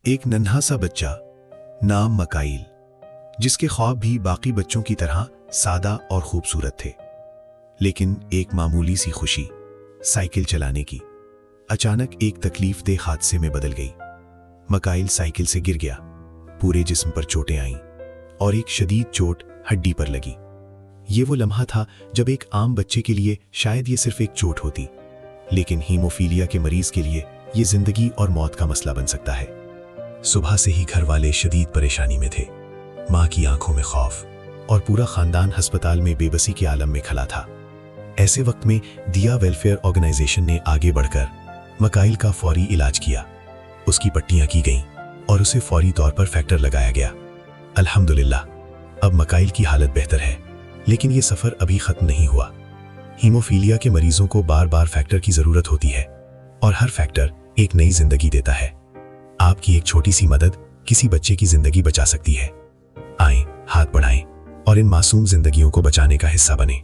एक नन्हा सा बच्चा, नाम मकाइल, जिसके ख्वाब भी बाकी बच्चों की तरह सादा और खूबसूरत थे। लेकिन एक मामूली सी खुशी, साइकिल चलाने की, अचानक एक तकलीफदेह हादसे में बदल गई। मकाइल साइकिल से गिर गया, पूरे जिस्म पर चोटें आईं और एक शदीद चोट हड्डी पर लगी। ये वो लम्हा था जब एक आम बच्चे के लिए शायद ये सिर्फ एक चोट होती, लेकिन हीमोफीलिया के मरीज के लिए ये जिंदगी और मौत का मसला बन सकता है। सुबह से ही घर वाले शदीद परेशानी में थे। माँ की आंखों में खौफ और पूरा खानदान अस्पताल में बेबसी के आलम में खड़ा था। ऐसे वक्त में दिया वेलफेयर ऑर्गेनाइजेशन ने आगे बढ़कर मकाइल का फौरी इलाज किया। उसकी पट्टियां की गईं और उसे फौरी तौर पर फैक्टर लगाया गया। अल्हम्दुलिल्लाह, अब मकाइल की हालत बेहतर है, लेकिन ये सफर अभी खत्म नहीं हुआ। हीमोफीलिया के मरीजों को बार बार फैक्टर की जरूरत होती है और हर फैक्टर एक नई जिंदगी देता है। आपकी एक छोटी सी मदद किसी बच्चे की जिंदगी बचा सकती है। आएं, हाथ बढ़ाएं और इन मासूम जिंदगियों को बचाने का हिस्सा बनें।